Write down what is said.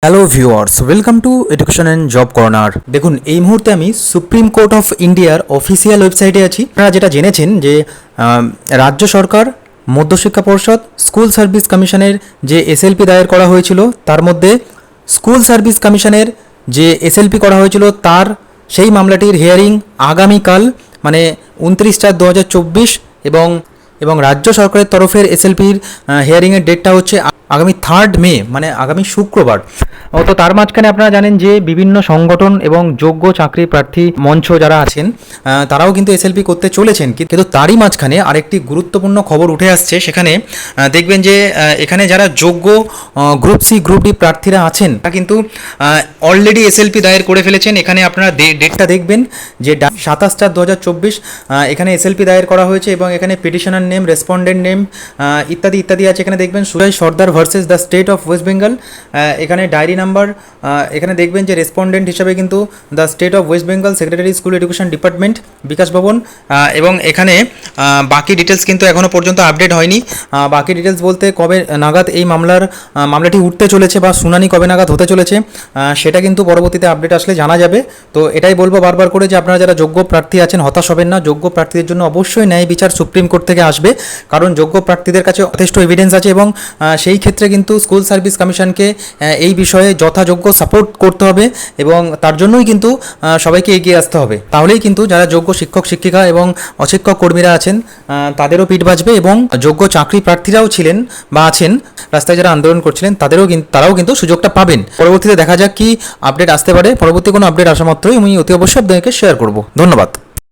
Hello viewers, welcome to education and job corner. দেখুন, এই মুহূর্তে আমি সুপ্রিম কোর্ট অফ ইন্ডিয়ার অফিসিয়াল ওয়েবসাইটে আছি। আপনারা যেটা জেনেছেন যে রাজ্য সরকার, মধ্যশিক্ষা পর্ষদ, স্কুল সার্ভিস কমিশনের যে এসএলপি দায়ের করা হয়েছিল, তার মধ্যে স্কুল সার্ভিস কমিশনের যে এসএলপি করা হয়েছিল তার সেই মামলাটির হিয়ারিং আগামীকাল মানে 29/4/2024 এবং রাজ্য সরকারের তরফের এসএলপির হিয়ারিংয়ের ডেটটা হচ্ছে আগামী 3 মে মানে আগামী শুক্রবার। তো তার মাঝখানে আপনারা জানেন যে বিভিন্ন সংগঠন এবং যোগ্য চাকরি প্রার্থী মঞ্চ যারা আছেন তারাও কিন্তু এসএলপি করতে চলেছেন, কিন্তু তারই মাঝখানে আরেকটি গুরুত্বপূর্ণ খবর উঠে আসছে। সেখানে দেখবেন যে এখানে যারা যোগ্য গ্রুপ সি গ্রুপ ডি প্রার্থীরা আছেন তারা কিন্তু অলরেডি এসএলপি দায়ের করে ফেলেছেন। এখানে আপনারা ডেটটা দেখবেন যে 27/4/2024 এখানে এসএলপি দায়ের করা হয়েছে এবং এখানে পিটিশনার নেম, রেসপন্ডেন্ট নেম ইত্যাদি ইত্যাদি আছে। এখানে দেখবেন Sujoy Sardar versus the state of West Bengal, এখানে ডায়েরি নাম্বার, এখানে দেখবেন যে রেসপন্ডেন্ট হিসাবে কিন্তু the state of West Bengal, secretary school education department, Bikash Bhavan, এবং এখানে বাকি ডিটেলস কিন্তু এখনও পর্যন্ত আপডেট হয়নি। বাকি ডিটেলস বলতে কবে নাগাদ এই মামলাটি উঠতে চলেছে বা শুনানি কবে নাগাদ হতে চলেছে সেটা কিন্তু পরবর্তীতে আপডেট আসলে জানা যাবে। তো এটাই বলবো বারবার করে যে আপনারা যারা যোগ্য প্রার্থী আছেন হতাশ হবেন না। যোগ্য প্রার্থীদের জন্য অবশ্যই ন্যায় বিচার সুপ্রিম কোর্ট থেকে আসবে, কারণ যোগ্য প্রার্থীদের কাছে যথেষ্ট এভিডেন্স আছে এবং সেই ক্ষেত্রে কিন্তু স্কুল সার্ভিস কমিশনকে এই বিষয়ে যথাযোগ্য সাপোর্ট করতে হবে এবং তার জন্যই কিন্তু সবাইকে এগিয়ে আসতে হবে। তাহলেই কিন্তু যারা যোগ্য শিক্ষক শিক্ষিকা এবং অশিক্ষক কর্মীরা আছেন তাদেরও পিঠ বাঁচবে এবং যোগ্য চাকরি প্রার্থীরাও ছিলেন বা আছেন রাস্তায় যারা আন্দোলন করছিলেন তারাও কিন্তু সুযোগটা পাবেন। পরবর্তীতে দেখা যাক কি আপডেট আসতে পারে। পরবর্তী কোনো আপডেট আসা মাত্রই আমি অতি অবশ্যই আপনাদেরকে শেয়ার করব। ধন্যবাদ।